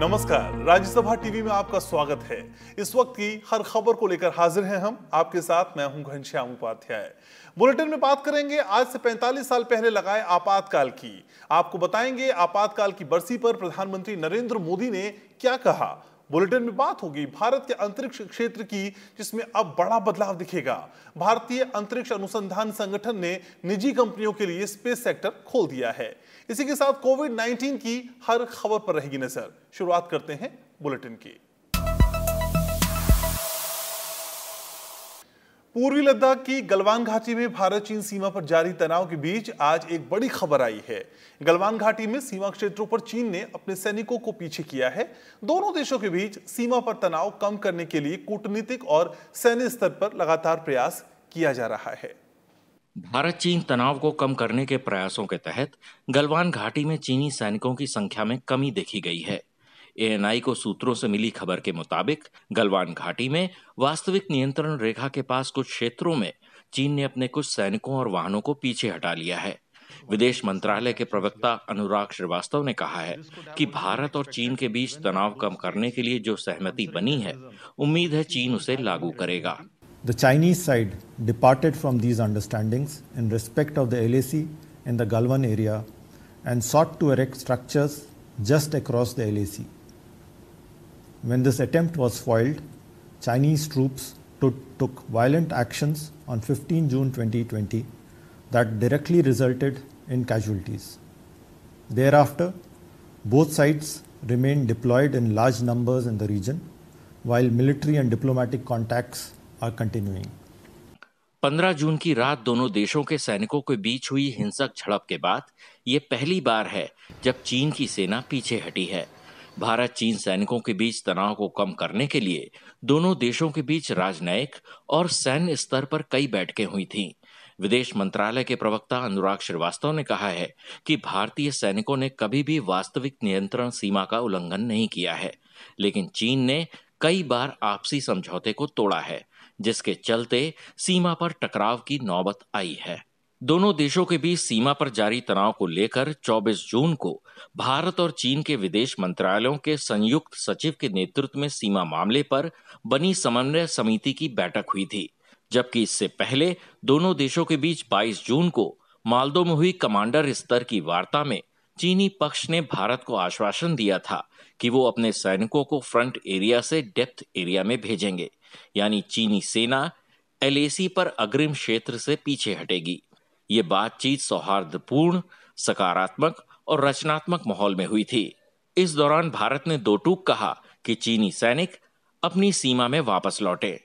नमस्कार, राज्यसभा टीवी में आपका स्वागत है। इस वक्त की हर खबर को लेकर हाजिर हैं हम आपके साथ। मैं हूं घनश्याम उपाध्याय। बुलेटिन में बात करेंगे आज से 45 साल पहले लगाए आपातकाल की। आपको बताएंगे आपातकाल की बरसी पर प्रधानमंत्री नरेंद्र मोदी ने क्या कहा। बुलेटिन में बात होगी भारत के अंतरिक्ष क्षेत्र की, जिसमें अब बड़ा बदलाव दिखेगा। भारतीय अंतरिक्ष अनुसंधान संगठन ने निजी कंपनियों के लिए स्पेस सेक्टर खोल दिया है। इसी के साथ कोविड-19 की हर खबर पर रहेगी नजर। शुरुआत करते हैं बुलेटिन की। पूर्वी लद्दाख की गलवान घाटी में भारत चीन सीमा पर जारी तनाव के बीच आज एक बड़ी खबर आई है। गलवान घाटी में सीमा क्षेत्रों पर चीन ने अपने सैनिकों को पीछे किया है। दोनों देशों के बीच सीमा पर तनाव कम करने के लिए कूटनीतिक और सैन्य स्तर पर लगातार प्रयास किया जा रहा है। भारत चीन तनाव को कम करने के प्रयासों के तहत गलवान घाटी में चीनी सैनिकों की संख्या में कमी देखी गई है। एएनआई को सूत्रों से मिली खबर के मुताबिक गलवान घाटी में वास्तविक नियंत्रण रेखा के पास कुछ क्षेत्रों में चीन ने अपने कुछ सैनिकों और वाहनों को पीछे हटा लिया है। विदेश मंत्रालय के प्रवक्ता अनुराग श्रीवास्तव ने कहा है कि भारत और चीन के बीच तनाव कम करने के लिए जो सहमति बनी है, उम्मीद है चीन उसे लागू करेगा। The Chinese side departed from these understandings in respect of the LAC in the Galwan area and sought to erect structures just across the LAC. When this attempt was foiled, Chinese troops took violent actions on 15 June 2020 that directly resulted in casualties. Thereafter, both sides remained deployed in large numbers in the region, while military and diplomatic contacts are continuing. 15 जून की रात दोनों देशों के सैनिकों के बीच हुई हिंसक झड़प के बाद ये पहली बार है जब चीन की सेना पीछे हटी है। भारत चीन सैनिकों के बीच तनाव को कम करने के लिए दोनों देशों के बीच राजनयिक और सैन्य स्तर पर कई बैठकें हुई थीं। विदेश मंत्रालय के प्रवक्ता अनुराग श्रीवास्तव ने कहा है कि भारतीय सैनिकों ने कभी भी वास्तविक नियंत्रण सीमा का उल्लंघन नहीं किया है, लेकिन चीन ने कई बार आपसी समझौते को तोड़ा है, जिसके चलते सीमा पर टकराव की नौबत आई है। दोनों देशों के बीच सीमा पर जारी तनाव को लेकर 24 जून को भारत और चीन के विदेश मंत्रालयों के संयुक्त सचिव के नेतृत्व में सीमा मामले पर बनी समन्वय समिति की बैठक हुई थी, जबकि इससे पहले दोनों देशों के बीच 22 जून को मालदो में हुई कमांडर स्तर की वार्ता में चीनी पक्ष ने भारत को आश्वासन दिया था कि वो अपने सैनिकों को फ्रंट एरिया से डेप्थ एरिया में भेजेंगे, यानी चीनी सेना एलएसी पर अग्रिम क्षेत्र से पीछे हटेगी। ये बातचीत सौहार्दपूर्ण, सकारात्मक और रचनात्मक माहौल में हुई थी। इस दौरान भारत ने दो टूक कहा कि चीनी सैनिक अपनी सीमा में वापस लौटे।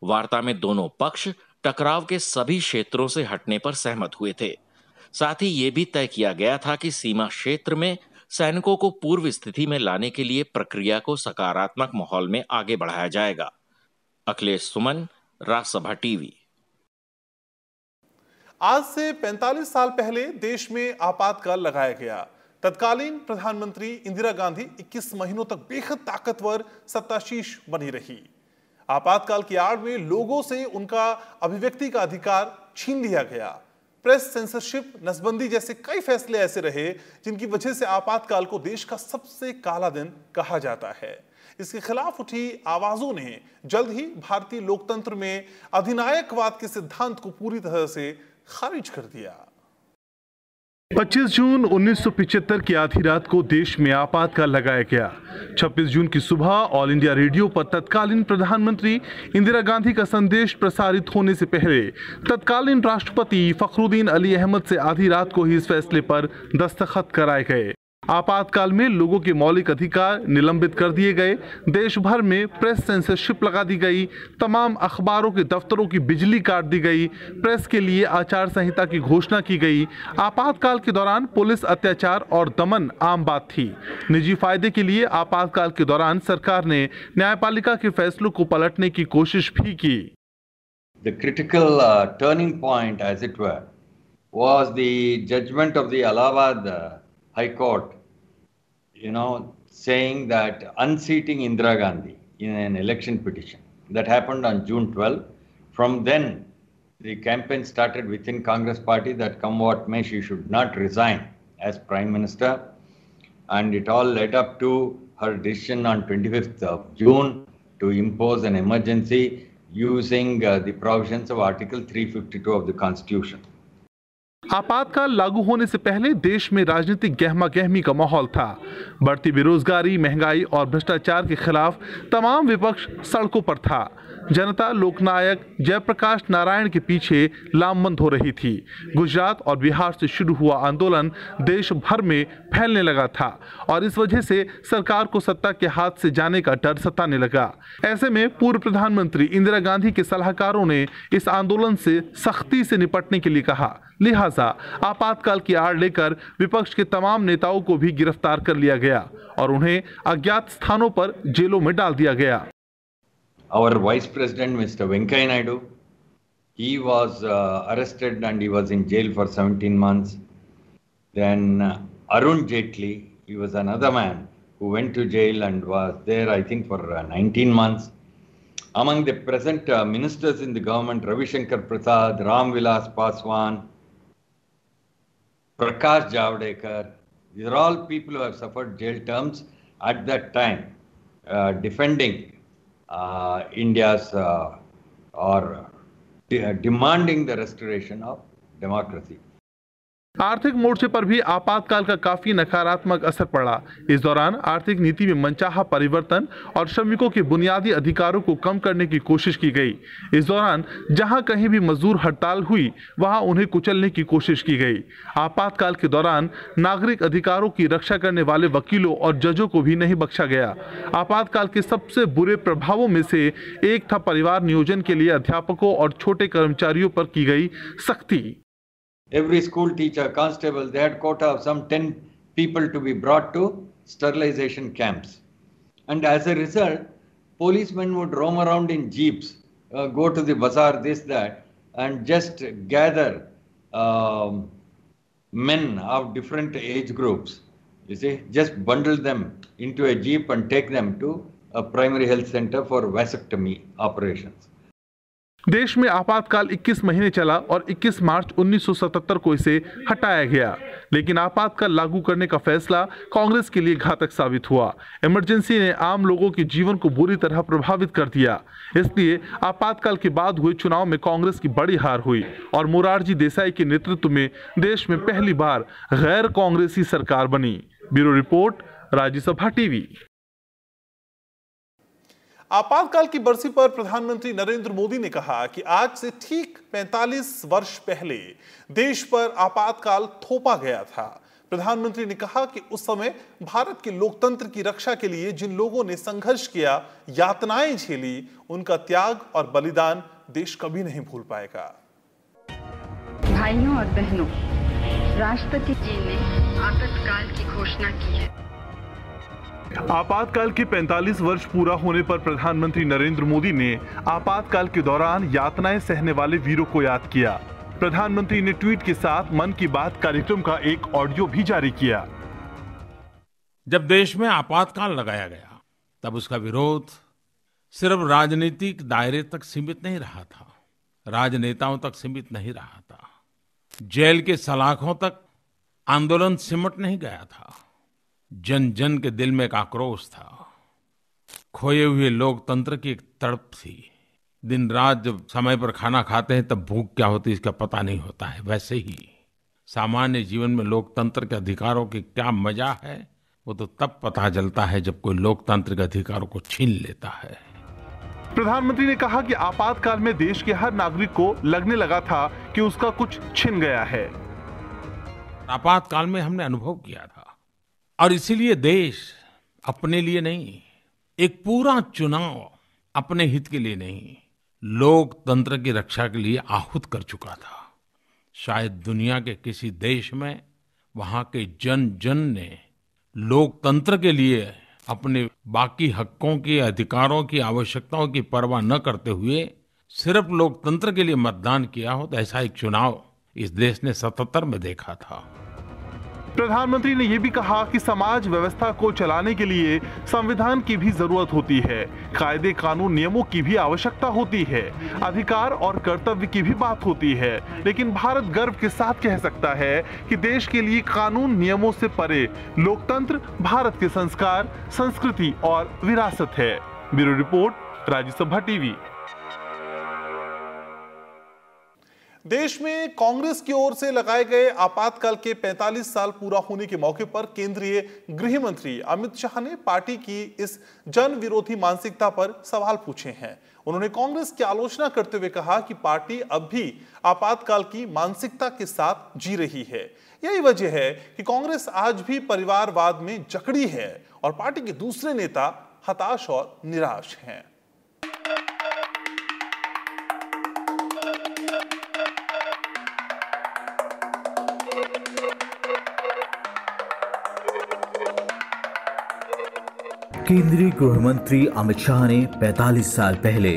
वार्ता में दोनों पक्ष टकराव के सभी क्षेत्रों से हटने पर सहमत हुए थे। साथ ही ये भी तय किया गया था कि सीमा क्षेत्र में सैनिकों को पूर्व स्थिति में लाने के लिए प्रक्रिया को सकारात्मक माहौल में आगे बढ़ाया जाएगा। अखिलेश सुमन, राज्यसभा टीवी। आज से 45 साल पहले देश में आपातकाल लगाया गया। तत्कालीन प्रधानमंत्री इंदिरा गांधी 21 महीनों तक बेहद ताकतवर सत्ताशीष बनी रही। आपातकाल की आड़ में लोगों से उनका अभिव्यक्ति का अधिकार छीन लिया गया। प्रेस सेंसरशिप, नसबंदी जैसे कई फैसले ऐसे रहे जिनकी वजह से आपातकाल को देश का सबसे काला दिन कहा जाता है। इसके खिलाफ उठी आवाजों ने जल्द ही भारतीय लोकतंत्र में अधिनायकवाद के सिद्धांत को पूरी तरह से खारिज कर दिया। 25 जून 1975 की आधी रात को देश में आपातकाल लगाया गया। 26 जून की सुबह ऑल इंडिया रेडियो पर तत्कालीन प्रधानमंत्री इंदिरा गांधी का संदेश प्रसारित होने से पहले तत्कालीन राष्ट्रपति फखरुद्दीन अली अहमद से आधी रात को ही इस फैसले पर दस्तखत कराए गए। आपातकाल में लोगों के मौलिक अधिकार निलंबित कर दिए गए। देश भर में प्रेस सेंसरशिप लगा दी गई। तमाम अखबारों के दफ्तरों की बिजली काट दी गई। प्रेस के लिए आचार संहिता की घोषणा की गई। आपातकाल के दौरान पुलिस अत्याचार और दमन आम बात थी। निजी फायदे के लिए आपातकाल के दौरान सरकार ने न्यायपालिका के फैसलों को पलटने की कोशिश भी की। The critical turning point, as it were, was the judgment of the Allahabad High Court, saying that unseating Indira Gandhi in an election petition. That happened on June 12. From then, the campaign started within Congress party that come what may, she should not resign as Prime Minister. And it all led up to her decision on 25th of June to impose an emergency using the provisions of Article 352 of the Constitution. आपातकाल लागू होने से पहले देश में राजनीतिक गहमा गहमी का माहौल था। बढ़ती बेरोजगारी, महंगाई और भ्रष्टाचार के खिलाफ तमाम विपक्ष सड़कों पर था। जनता लोकनायक जयप्रकाश नारायण के पीछे लामबंद हो रही थी। गुजरात और बिहार से शुरू हुआ आंदोलन देश भर में फैलने लगा था और इस वजह से सरकार को सत्ता के हाथ से जाने का डर सताने लगा। ऐसे में पूर्व प्रधानमंत्री इंदिरा गांधी के सलाहकारों ने इस आंदोलन से सख्ती से निपटने के लिए कहा। लिहाजा आपातकाल की आड़ लेकर विपक्ष के तमाम नेताओं को भी गिरफ्तार कर लिया गया और उन्हें अज्ञात स्थानों पर जेलों में डाल दिया गया। Our Vice President, Mr. Venkaiah Naidu, he was arrested and he was in jail for 17 months. Then Arun Jaitley, he was another man who went to jail and was there, I think, for 19 months. Among the present ministers in the government, Ravi Shankar Prasad, Ram Vilas Paswan, Prakash Javadekar, these are all people who have suffered jail terms at that time, defending India's or demanding the restoration of democracy. आर्थिक मोर्चे पर भी आपातकाल का काफी नकारात्मक असर पड़ा। इस दौरान आर्थिक नीति में मनचाहा परिवर्तन और श्रमिकों के बुनियादी अधिकारों को कम करने की कोशिश की गई। इस दौरान जहां कहीं भी मजदूर हड़ताल हुई, वहां उन्हें कुचलने की कोशिश की गई। आपातकाल के दौरान नागरिक अधिकारों की रक्षा करने वाले वकीलों और जजों को भी नहीं बख्शा गया। आपातकाल के सबसे बुरे प्रभावों में से एक था परिवार नियोजन के लिए अध्यापकों और छोटे कर्मचारियों पर की गई सख्ती। Every school teacher, constable, they had quota of some 10 people to be brought to sterilization camps. And as a result, policemen would roam around in jeeps, go to the bazaar, this, that, and just gather men of different age groups, you see, just bundle them into a jeep and take them to a primary health center for vasectomy operations. देश में आपातकाल 21 महीने चला और 21 मार्च 1977 को इसे हटाया गया, लेकिन आपातकाल लागू करने का फैसला कांग्रेस के लिए घातक साबित हुआ। इमरजेंसी ने आम लोगों के जीवन को बुरी तरह प्रभावित कर दिया। इसलिए आपातकाल के बाद हुए चुनाव में कांग्रेस की बड़ी हार हुई और मोरारजी देसाई के नेतृत्व में देश में पहली बार गैर कांग्रेसी सरकार बनी। Bureau report, Rajya Sabha TV. आपातकाल की बरसी पर प्रधानमंत्री नरेंद्र मोदी ने कहा कि आज से ठीक 45 वर्ष पहले देश पर आपातकाल थोपा गया था। प्रधानमंत्री ने कहा कि उस समय भारत के लोकतंत्र की रक्षा के लिए जिन लोगों ने संघर्ष किया, यातनाएं झेली, उनका त्याग और बलिदान देश कभी नहीं भूल पाएगा। भाइयों और बहनों, राष्ट्रपति जी ने आपातकाल की घोषणा की है। आपातकाल के 45 वर्ष पूरा होने पर प्रधानमंत्री नरेंद्र मोदी ने आपातकाल के दौरान यातनाएं सहने वाले वीरों को याद किया। प्रधानमंत्री ने ट्वीट के साथ मन की बात कार्यक्रम का एक ऑडियो भी जारी किया। जब देश में आपातकाल लगाया गया, तब उसका विरोध सिर्फ राजनीतिक दायरे तक सीमित नहीं रहा था, राजनेताओं तक सीमित नहीं रहा था, जेल के सलाखों तक आंदोलन सिमट नहीं गया था। जन जन के दिल में एक आक्रोश था, खोए हुए लोकतंत्र की एक तड़प थी। दिन रात जब समय पर खाना खाते हैं तब भूख क्या होती है इसका पता नहीं होता है, वैसे ही सामान्य जीवन में लोकतंत्र के अधिकारों की क्या मजा है, वो तो तब पता चलता है जब कोई लोकतांत्रिक अधिकारों को छीन लेता है। प्रधानमंत्री ने कहा कि आपातकाल में देश के हर नागरिक को लगने लगा था कि उसका कुछ छिन गया है। आपातकाल में हमने अनुभव किया था और इसीलिए देश अपने लिए नहीं, एक पूरा चुनाव अपने हित के लिए नहीं, लोकतंत्र की रक्षा के लिए आहूत कर चुका था। शायद दुनिया के किसी देश में वहां के जन जन ने लोकतंत्र के लिए अपने बाकी हकों की, अधिकारों की, आवश्यकताओं की परवाह न करते हुए सिर्फ लोकतंत्र के लिए मतदान किया हो, तो ऐसा एक चुनाव इस देश ने 77 में देखा था। प्रधानमंत्री ने यह भी कहा कि समाज व्यवस्था को चलाने के लिए संविधान की भी जरूरत होती है, कायदे कानून नियमों की भी आवश्यकता होती है, अधिकार और कर्तव्य की भी बात होती है, लेकिन भारत गर्व के साथ कह सकता है कि देश के लिए कानून नियमों से परे लोकतंत्र भारत के संस्कार, संस्कृति और विरासत है। Bureau report, Rajya Sabha TV. देश में कांग्रेस की ओर से लगाए गए आपातकाल के 45 साल पूरा होने के मौके पर केंद्रीय गृह मंत्री अमित शाह ने पार्टी की इस जन विरोधी मानसिकता पर सवाल पूछे हैं। उन्होंने कांग्रेस की आलोचना करते हुए कहा कि पार्टी अब भी आपातकाल की मानसिकता के साथ जी रही है। यही वजह है कि कांग्रेस आज भी परिवारवाद में जकड़ी है और पार्टी के दूसरे नेता हताश और निराश हैं। केंद्रीय गृह मंत्री अमित शाह ने 45 साल पहले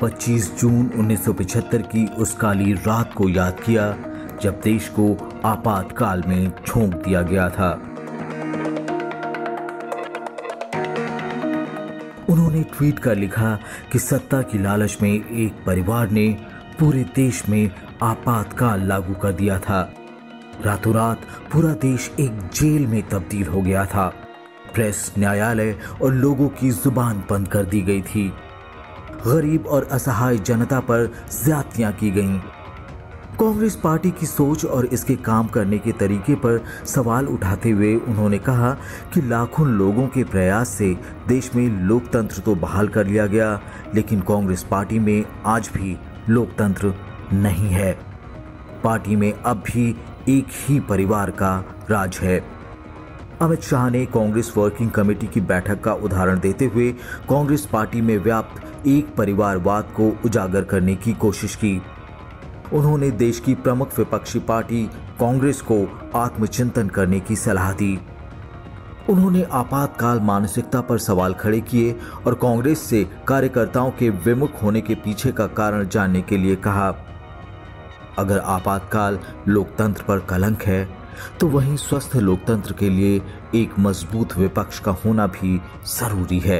25 जून 1975 की उस काली रात को याद किया जब देश को आपातकाल में झोंक दिया गया था। उन्होंने ट्वीट कर लिखा कि सत्ता की लालच में एक परिवार ने पूरे देश में आपातकाल लागू कर दिया था। रातों रात पूरा देश एक जेल में तब्दील हो गया था। प्रेस, न्यायालय और लोगों की जुबान बंद कर दी गई थी। गरीब और असहाय जनता पर ज्यादतियां की गईं। कांग्रेस पार्टी की सोच और इसके काम करने के तरीके पर सवाल उठाते हुए उन्होंने कहा कि लाखों लोगों के प्रयास से देश में लोकतंत्र तो बहाल कर लिया गया, लेकिन कांग्रेस पार्टी में आज भी लोकतंत्र नहीं है। पार्टी में अब भी एक ही परिवार का राज है। अमित शाह ने कांग्रेस वर्किंग कमेटी की बैठक का उदाहरण देते हुए कांग्रेस पार्टी में व्याप्त एक परिवारवाद को उजागर करने की कोशिश की। उन्होंने देश की प्रमुख विपक्षी पार्टी कांग्रेस को आत्मचिंतन करने की सलाह दी। उन्होंने आपातकाल मानसिकता पर सवाल खड़े किए और कांग्रेस से कार्यकर्ताओं के विमुख होने के पीछे का कारण जानने के लिए कहा। अगर आपातकाल लोकतंत्र पर कलंक है तो वहीं स्वस्थ लोकतंत्र के लिए एक मजबूत विपक्ष का होना भी जरूरी है।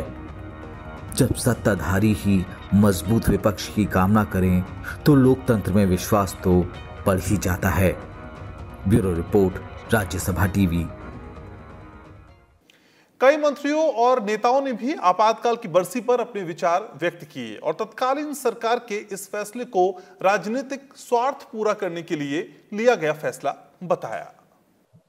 जब सत्ताधारी ही मजबूत विपक्ष की कामना करें तो लोकतंत्र में विश्वास तो बढ़ ही जाता है। Bureau report, Rajya Sabha TV. कई मंत्रियों और नेताओं ने भी आपातकाल की बरसी पर अपने विचार व्यक्त किए और तत्कालीन सरकार के इस फैसले को राजनीतिक स्वार्थ पूरा करने के लिए लिया गया फैसला बताया।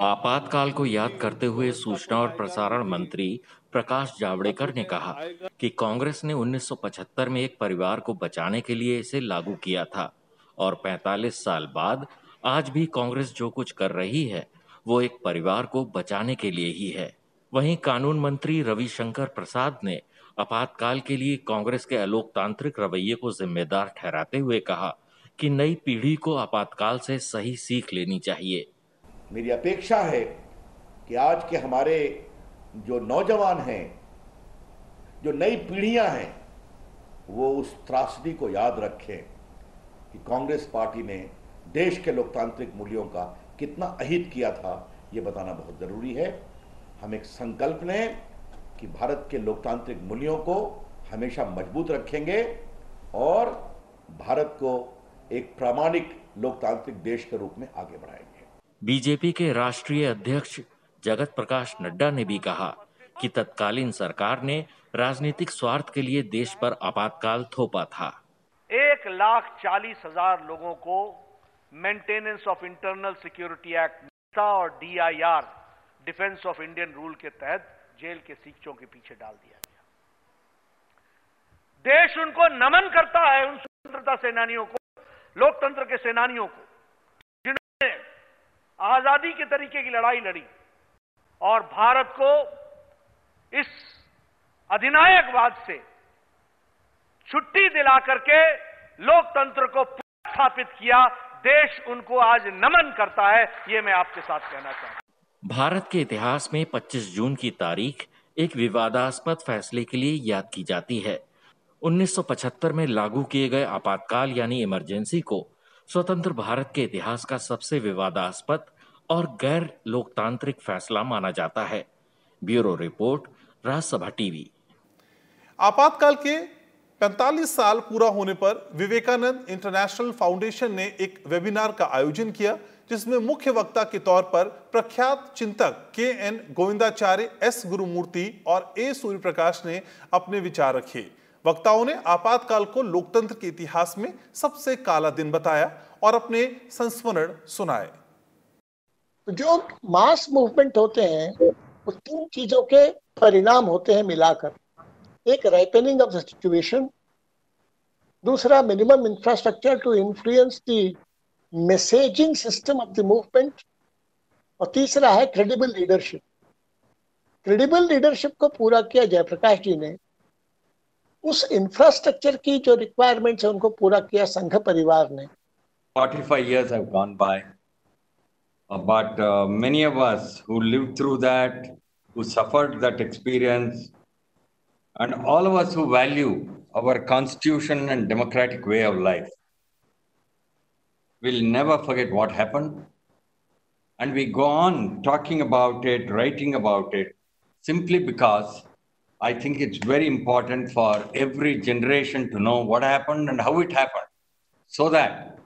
आपातकाल को याद करते हुए सूचना और प्रसारण मंत्री प्रकाश जावड़ेकर ने कहा कि कांग्रेस ने 1975 में एक परिवार को बचाने के लिए इसे लागू किया था और 45 साल बाद आज भी कांग्रेस जो कुछ कर रही है वो एक परिवार को बचाने के लिए ही है। वहीं कानून मंत्री रविशंकर प्रसाद ने आपातकाल के लिए कांग्रेस के अलोकतांत्रिक रवैये को जिम्मेदार ठहराते हुए कहा कि नई पीढ़ी को आपातकाल से सही सीख लेनी चाहिए। मेरी अपेक्षा है कि आज के हमारे जो नौजवान हैं, जो नई पीढ़ियां हैं, वो उस त्रासदी को याद रखें कि कांग्रेस पार्टी ने देश के लोकतांत्रिक मूल्यों का कितना अहित किया था। ये बताना बहुत जरूरी है। हम एक संकल्प लें कि भारत के लोकतांत्रिक मूल्यों को हमेशा मजबूत रखेंगे और भारत को एक प्रामाणिक लोकतांत्रिक देश के रूप में आगे बढ़ाएंगे। बीजेपी के राष्ट्रीय अध्यक्ष जगत प्रकाश नड्डा ने भी कहा कि तत्कालीन सरकार ने राजनीतिक स्वार्थ के लिए देश पर आपातकाल थोपा था। 1,40,000 लोगों को maintenance of internal security act और DIR defence of Indian rule के तहत जेल के सीखचों के पीछे डाल दिया गया। देश उनको नमन करता है, उन स्वतंत्रता सेनानियों को, लोकतंत्र के सेनानियों को, जिन्होंने आजादी के तरीके की लड़ाई लड़ी और भारत को इस अधिनायकवाद से छुट्टी दिला करके लोकतंत्र को स्थापित किया। देश उनको आज नमन करता है, ये मैं आपके साथ कहना चाहता हूं। भारत के इतिहास में 25 जून की तारीख एक विवादास्पद फैसले के लिए याद की जाती है। 1975 में लागू किए गए आपातकाल यानी इमरजेंसी को स्वतंत्र भारत के इतिहास का सबसे विवादास्पद और गैर लोकतांत्रिक फैसला माना जाता है। Bureau report, Rajya Sabha TV. आपातकाल के 45 साल पूरा होने पर विवेकानंद इंटरनेशनल फाउंडेशन ने एक वेबिनार का आयोजन किया, जिसमें मुख्य वक्ता के तौर पर प्रख्यात चिंतक के.एन. गोविंदाचार्य, एस. गुरुमूर्ति और ए. सूर्यप्रकाश ने अपने विचार रखे। वक्ताओं ने आपातकाल को लोकतंत्र के इतिहास में सबसे काला दिन बताया और अपने संस्मरण सुनाए। जो मास मूवमेंट होते हैं वो 3 चीजों के परिणाम होते हैं मिलाकर। एक, राइपनिंग ऑफ द सिचुएशन, दूसरा, minimum infrastructure to influence the messaging system of the movement, और तीसरा है क्रेडिबल लीडरशिप। क्रेडिबल लीडरशिप को पूरा किया जयप्रकाश जी ने। उस इंफ्रास्ट्रक्चर की जो रिक्वायरमेंट्स है उनको पूरा किया संघ परिवार ने। 45 years have gone by, but many of us who lived through that, who suffered that experience, and all of us who value our constitution and democratic way of life will never forget what happened. And we go on talking about it, writing about it, simply because I think it's very important for every generation to know what happened and how it happened, so that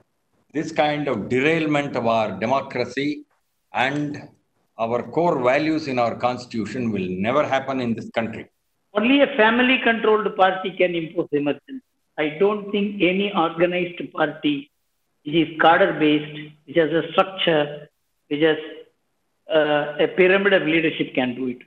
this kind of derailment of our democracy and our core values in our constitution will never happen in this country. Only a family-controlled party can impose emergency. I don't think any organized party which is cadre-based, which has a structure, which has a pyramid of leadership can do it.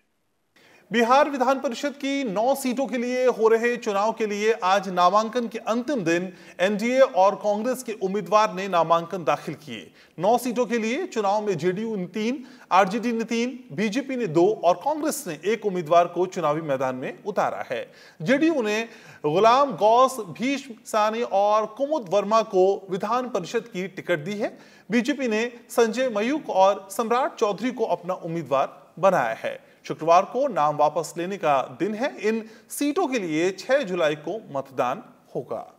Bihar Vidhan Parishad की 9 सीटों के लिए हो रहे चुनाव के लिए आज नामांकन के अंतिम दिन एनडीए और कांग्रेस के उम्मीदवार ने नामांकन दाखिल किए। 9 सीटों के लिए चुनाव में जेडीयू ने 3, आरजेडी ने 3, बीजेपी ने 2 और कांग्रेस ने 1 उम्मीदवार को चुनावी मैदान में उतारा है। जेडीयू ने गुलाम गौस, भीष्म सानी और कुमुद वर्मा को विधान परिषद की टिकट दी है। बीजेपी ने संजय मयूख और सम्राट चौधरी को अपना उम्मीदवार बनाया है। शुक्रवार को नाम वापस लेने का दिन है। इन सीटों के लिए 6 जुलाई को मतदान होगा।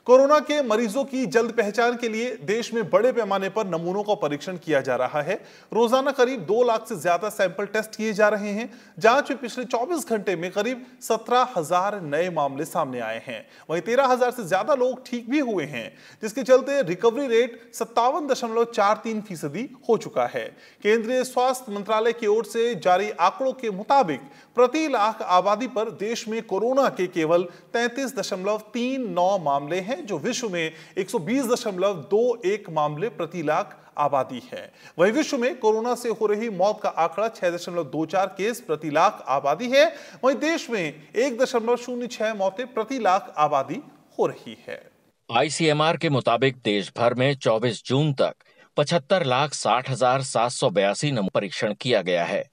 कोरोना के मरीजों की जल्द पहचान के लिए देश में बड़े पैमाने पर नमूनों का परीक्षण किया जा रहा है। रोजाना करीब 2 लाख से ज्यादा सैंपल टेस्ट किए जा रहे हैं। जांच में पिछले 24 घंटे में करीब 17,000 नए मामले सामने आए हैं। वहीं 13,000 से ज्यादा लोग ठीक भी हुए हैं, जिसके चलते रिकवरी रेट 57.43% हो चुका है। केंद्रीय स्वास्थ्य मंत्रालय की ओर से जारी आंकड़ों के मुताबिक प्रति लाख आबादी पर देश में कोरोना के केवल 33.39 मामले हैं, जो विश्व में 120.21 मामले प्रति लाख आबादी है। वहीं विश्व में कोरोना से हो रही मौत का आंकड़ा 6.24 केस प्रति लाख आबादी है। वहीं देश में 1.06 मौतें प्रति लाख आबादी हो रही है। आईसीएमआर के मुताबिक देश भर में 24 जून तक 75,60,782 नमूना परीक्षण किया गया है।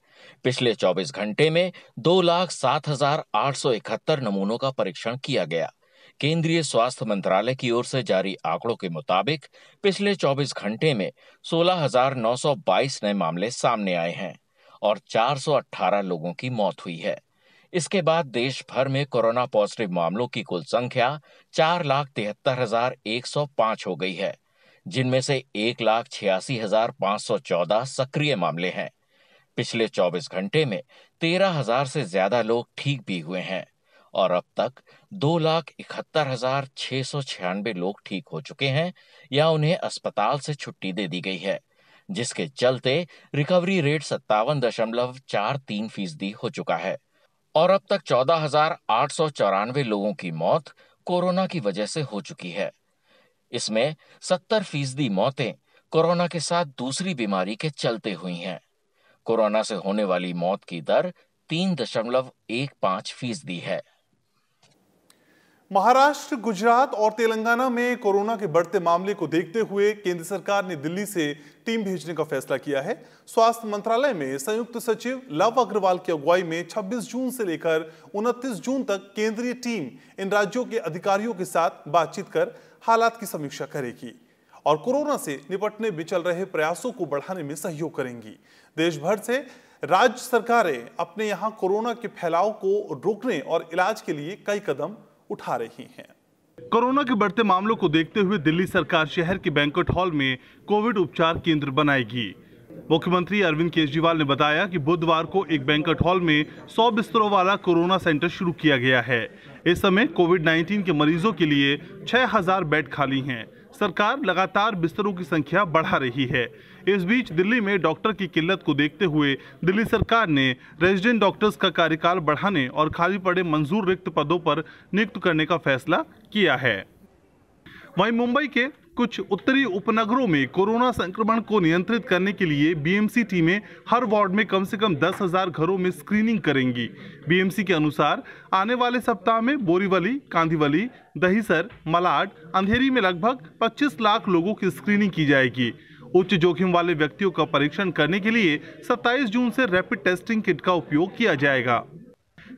पिछले 24 घंटे में 2,07,871 नमूनों का परीक्षण किया गया। केंद्रीय स्वास्थ्य मंत्रालय की ओर से जारी आंकड़ों के मुताबिक पिछले 24 घंटे में 16,922 नए मामले सामने आए हैं और 418 लोगों की मौत हुई है। इसके बाद देश भर में कोरोना पॉजिटिव मामलों की कुल संख्या 4,73,105 हो गई है, जिनमें से 1,86,514 सक्रिय मामले हैं। पिछले 24 घंटे में 13,000 से ज्यादा लोग ठीक भी हुए हैं और अब तक 2,71,696 लोग ठीक हो चुके हैं या उन्हें अस्पताल से छुट्टी दे दी गई है, जिसके चलते रिकवरी रेट 57.43% हो चुका है और अब तक 14,894 लोगों की मौत कोरोना की वजह से हो चुकी है। इसमें 70% मौतें कोरोना के साथ दूसरी बीमारी के चलते हुई हैं। कोरोना से होने वाली मौत की दर 3.15% है। महाराष्ट्र, गुजरात और तेलंगाना में कोरोना के बढ़ते मामले को देखते हुए केंद्र सरकार ने दिल्ली से टीम भेजने का फैसला किया है। स्वास्थ्य मंत्रालय में संयुक्त सचिव लव अग्रवाल की अगुवाई में 26 जून से लेकर 29 जून तक केंद्रीय टीम इन राज्यों के अधिकारियों के साथ बातचीत कर हालात की समीक्षा करेगी और कोरोना से निपटने में चल रहे प्रयासों को बढ़ाने में सहयोग करेंगी। देश भर से राज्य सरकारें अपने यहां कोरोना के फैलाव को रोकने और इलाज के लिए कई कदम उठा रही हैं। कोरोना के बढ़ते मामलों को देखते हुए दिल्ली सरकार शहर के बैंक्वेट हॉल में कोविड उपचार केंद्र बनाएगी। मुख्यमंत्री अरविंद केजरीवाल ने बताया कि बुधवार को एक बैंक्वेट हॉल में 100 बिस्तरों वाला कोरोना सेंटर शुरू किया गया है। इस समय कोविड-19 के मरीजों के लिए 6000 बेड खाली हैं। सरकार लगातार बिस्तरों की संख्या बढ़ा रही है। इस बीच दिल्ली में डॉक्टर की किल्लत को देखते हुए दिल्ली सरकार ने रेजिडेंट डॉक्टर्स का कार्यकाल बढ़ाने और खाली पड़े मंजूर रिक्त पदों पर नियुक्त करने का फैसला किया है। वहीं मुंबई के कुछ उत्तरी उपनगरों में कोरोना संक्रमण को नियंत्रित करने के लिए बीएमसी टीमें हर वार्ड में कम से कम 10,000 घरों में स्क्रीनिंग करेंगी। बीएमसी के अनुसार आने वाले सप्ताह में बोरीवली, कांदिवली, दहिसर, मलाड, अंधेरी में लगभग 25 लाख लोगों की स्क्रीनिंग की जाएगी। उच्च जोखिम वाले व्यक्तियों का परीक्षण करने के लिए 27 जून से रैपिड टेस्टिंग किट का उपयोग किया जाएगा।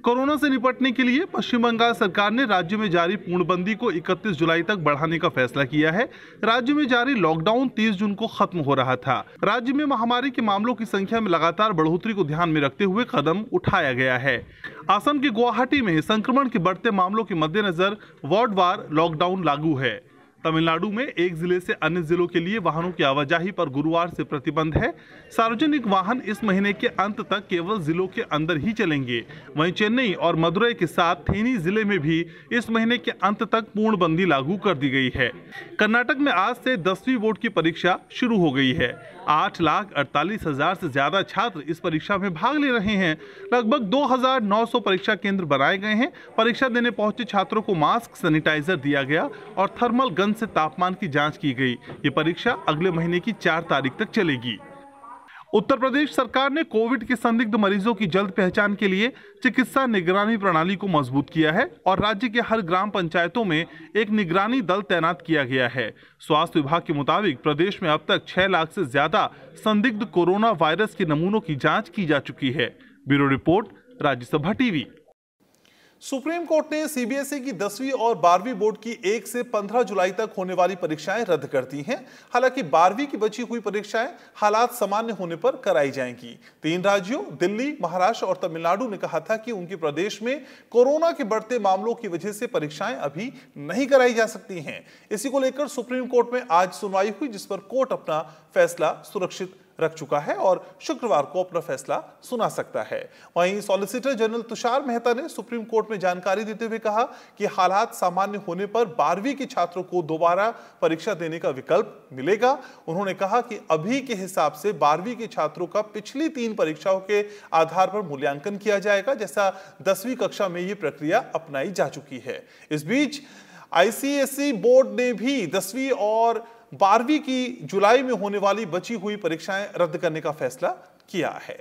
कोरोना से निपटने के लिए पश्चिम बंगाल सरकार ने राज्य में जारी पूर्णबंदी को 31 जुलाई तक बढ़ाने का फैसला किया है। राज्य में जारी लॉकडाउन 30 जून को खत्म हो रहा था। राज्य में महामारी के मामलों की संख्या में लगातार बढ़ोतरी को ध्यान में रखते हुए कदम उठाया गया है। असम के गुवाहाटी में संक्रमण के बढ़ते मामलों के मद्देनजर वार्डवार लॉकडाउन लागू है। तमिलनाडु में एक जिले से अन्य जिलों के लिए वाहनों की आवाजाही पर गुरुवार से प्रतिबंध है। सार्वजनिक वाहन इस महीने के अंत तक केवल जिलों के अंदर ही चलेंगे। वहीं चेन्नई और मदुरई के साथ थेनी जिले में भी इस महीने के अंत तक पूर्णबंदी लागू कर दी गई है। कर्नाटक में आज से 10वीं बोर्ड की परीक्षा शुरू हो गई है। 8,48,000 से ज्यादा छात्र इस परीक्षा में भाग ले रहे हैं। लगभग 2,900 परीक्षा केंद्र बनाए गए हैं। परीक्षा देने पहुंचे छात्रों को मास्क, सैनिटाइजर दिया गया और थर्मल गन से तापमान की जांच की गई। ये परीक्षा अगले महीने की 4 तारीख तक चलेगी। उत्तर प्रदेश सरकार ने कोविड के संदिग्ध मरीजों की जल्द पहचान के लिए चिकित्सा निगरानी प्रणाली को मजबूत किया है और राज्य के हर ग्राम पंचायतों में एक निगरानी दल तैनात किया गया है। स्वास्थ्य विभाग के मुताबिक प्रदेश में अब तक 6 लाख से ज्यादा संदिग्ध कोरोना वायरस के नमूनों की जांच की जा चुकी है। Bureau report, Rajya Sabha TV. Supreme court ने सीबीएसई की 10वीं और 12वीं बोर्ड की 1 से 15 जुलाई तक होने वाली परीक्षाएं रद्द कर दी हैं। हालांकि 12वीं की बची हुई परीक्षाएं हालात सामान्य होने पर कराई जाएंगी। 3 राज्यों दिल्ली, महाराष्ट्र और तमिलनाडु ने कहा था कि उनके प्रदेश में कोरोना के बढ़ते मामलों की वजह से परीक्षाएं अभी नहीं कराई जा सकती हैं। इसी को लेकर सुप्रीम कोर्ट में आज सुनवाई हुई, जिस पर कोर्ट अपना फैसला सुरक्षित रख चुका है और शुक्रवार को अपना फैसला सुना सकता है। वहीं सॉलिसिटर जनरल तुषार मेहता ने सुप्रीम कोर्ट में जानकारी देते हुए कहा कि हालात सामान्य होने पर 12वीं के छात्रों को दोबारा परीक्षा देने का विकल्प मिलेगा। उन्होंने कहा कि अभी के हिसाब से 12वीं के छात्रों का पिछली 3 परीक्षाओं के आधार पर मूल्यांकन किया जाएगा, जैसा 10वीं कक्षा में ये प्रक्रिया अपनाई जा चुकी है। इस बीच आईसीएसई बोर्ड ने भी 10वीं और 12वीं की जुलाई में होने वाली बची हुई परीक्षाएं रद्द करने का फैसला किया है।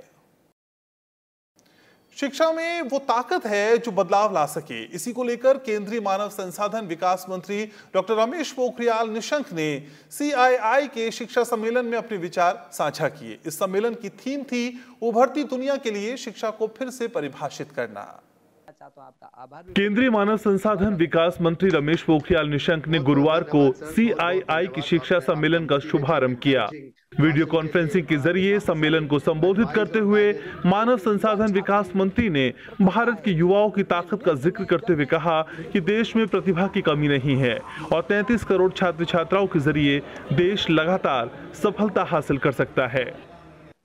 शिक्षा में वो ताकत है जो बदलाव ला सके। इसी को लेकर केंद्रीय मानव संसाधन विकास मंत्री डॉक्टर रमेश पोखरियाल निशंक ने CII के शिक्षा सम्मेलन में अपने विचार साझा किए। इस सम्मेलन की थीम थी उभरती दुनिया के लिए शिक्षा को फिर से परिभाषित करना। केंद्रीय मानव संसाधन विकास मंत्री रमेश पोखरियाल निशंक ने गुरुवार को CII की शिक्षा सम्मेलन का शुभारंभ किया। वीडियो कॉन्फ्रेंसिंग के जरिए सम्मेलन को संबोधित करते हुए मानव संसाधन विकास मंत्री ने भारत के युवाओं की ताकत का जिक्र करते हुए कहा कि देश में प्रतिभा की कमी नहीं है और 33 करोड़ छात्र छात्राओं के जरिए देश लगातार सफलता हासिल कर सकता है।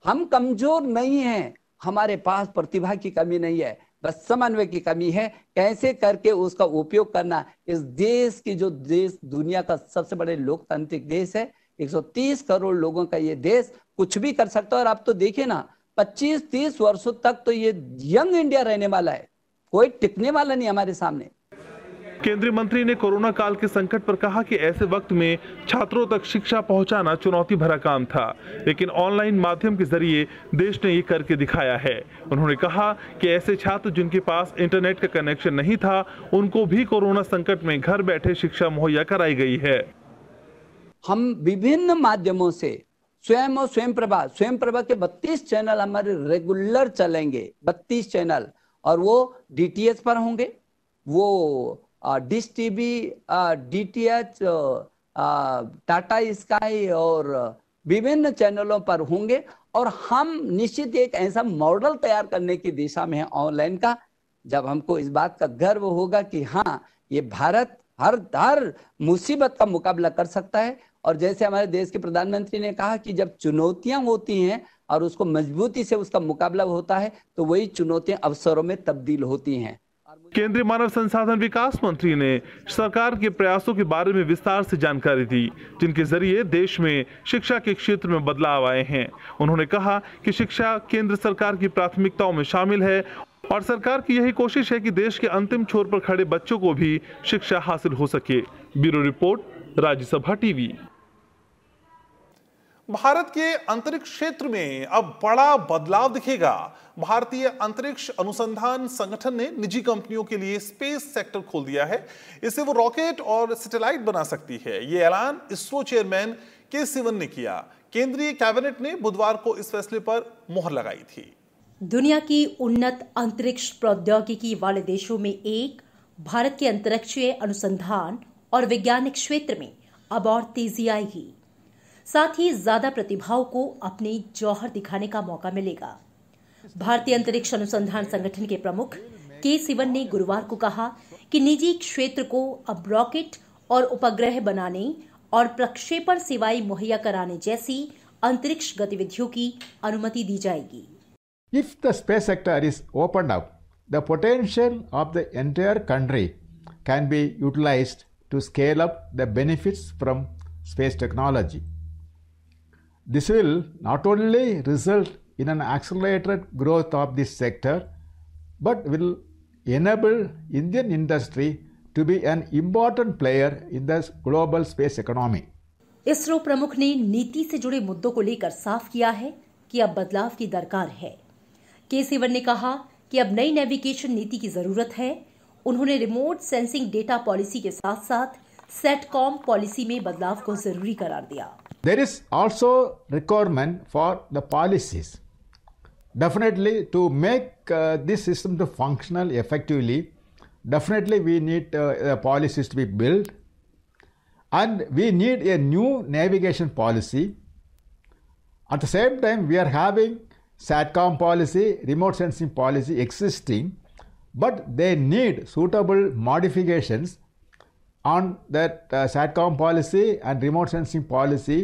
हम कमजोर नहीं हैं, हमारे पास प्रतिभा की कमी नहीं है, बस समन्वय की कमी है। कैसे करके उसका उपयोग करना। इस देश की जो देश दुनिया का सबसे बड़े लोकतांत्रिक देश है, 130 करोड़ लोगों का ये देश कुछ भी कर सकता है। और आप तो देखिए ना, 25-30 वर्षों तक तो ये यंग इंडिया रहने वाला है, कोई टिकने वाला नहीं हमारे सामने। केंद्रीय मंत्री ने कोरोना काल के संकट पर कहा कि ऐसे वक्त में छात्रों तक शिक्षा पहुंचाना चुनौती भरा काम था, लेकिन ऑनलाइन माध्यम के जरिए देश ने ये करके दिखाया है। उन्होंने कहा कि ऐसे छात्र जिनके पास इंटरनेट का कनेक्शन नहीं था, उनको भी कोरोना संकट में घर बैठे शिक्षा मुहैया कराई गई है। हम विभिन्न माध्यमों से स्वयं और स्वयं प्रभा के 32 चैनल हमारे रेगुलर चलेंगे, 32 चैनल, और वो DTH पर होंगे, वो dish TV, DTH, Tata sky और विभिन्न चैनलों पर होंगे। और हम निश्चित एक ऐसा मॉडल तैयार करने की दिशा में है ऑनलाइन का, जब हमको इस बात का गर्व होगा कि हाँ, ये भारत हर मुसीबत का मुकाबला कर सकता है। और जैसे हमारे देश के प्रधानमंत्री ने कहा कि जब चुनौतियां होती हैं और उसको मजबूती से उसका मुकाबला होता है तो वही चुनौतियां अवसरों में तब्दील होती हैं। केंद्रीय मानव संसाधन विकास मंत्री ने सरकार के प्रयासों के बारे में विस्तार से जानकारी दी, जिनके जरिए देश में शिक्षा के क्षेत्र में बदलाव आए हैं। उन्होंने कहा कि शिक्षा केंद्र सरकार की प्राथमिकताओं में शामिल है और सरकार की यही कोशिश है कि देश के अंतिम छोर पर खड़े बच्चों को भी शिक्षा हासिल हो सके। Bureau report, Rajya Sabha TV. Bharat के अंतरिक्ष क्षेत्र में अब बड़ा बदलाव दिखेगा। भारतीय अंतरिक्ष अनुसंधान संगठन ने निजी कंपनियों के लिए स्पेस सेक्टर खोल दिया है। इससे वो रॉकेट और सैटेलाइट बना सकती है। ये ऐलान इसरो चेयरमैन के सिवन ने किया। केंद्रीय कैबिनेट ने बुधवार को इस फैसले पर मोहर लगाई थी। दुनिया की उन्नत अंतरिक्ष प्रौद्योगिकी वाले देशों में एक भारत के अंतरिक्षीय अनुसंधान और वैज्ञानिक क्षेत्र में अब और तेजी आएगी। साथ ही ज्यादा प्रतिभाओं को अपने जौहर दिखाने का मौका मिलेगा। भारतीय अंतरिक्ष अनुसंधान संगठन के प्रमुख के सिवन ने गुरुवार को कहा कि निजी क्षेत्र को अब रॉकेट और उपग्रह बनाने और प्रक्षेपण सेवाएं मुहैया कराने जैसी अंतरिक्ष गतिविधियों की अनुमति दी जाएगी। If the space sector is opened up, the potential of the entire country can be utilized to scale up the benefits from space technology. This will not only result in an accelerated growth of this sector, but will enable Indian industry to be an important player in the global space economy. ISRO प्रमुख ने नीति से जुड़े मुद्दों को लेकर साफ किया है कि अब बदलाव की दरकार है। के सिवन ने कहा कि अब नई नेविगेशन नीति की जरूरत है। उन्होंने रिमोट सेंसिंग डेटा पॉलिसी के साथ साथ सेटकॉम पॉलिसी में बदलाव को जरूरी करार दिया। There is also requirement for the policies. Definitely to make this system to functional effectively, definitely we need policies to be built, and we need a new navigation policy. At the same time, we are having SATCOM policy, remote sensing policy existing, but they need suitable modifications on that SATCOM policy and remote sensing policy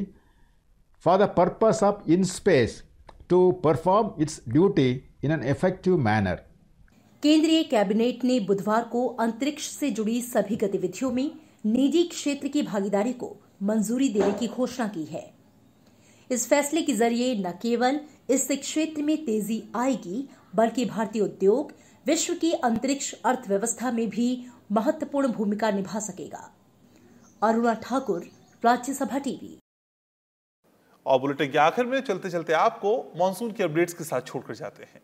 for the purpose of in space to perform its duty in an effective manner. केंद्रीय cabinet ने बुधवार को अंतरिक्ष से जुड़ी सभी गतिविधियों में निजी क्षेत्र की भागीदारी को मंजूरी देने की घोषणा की है। इस फैसले के जरिए न केवल इस क्षेत्र में तेजी आएगी, बल्कि भारतीय उद्योग विश्व की अंतरिक्ष अर्थव्यवस्था में भी महत्वपूर्ण भूमिका निभा सकेगा। अरुणा ठाकुर, राज्यसभा टीवी। और बुलेटिन के आखिर में चलते चलते आपको मॉनसून के अपडेट्स के साथ छोड़कर जाते हैं।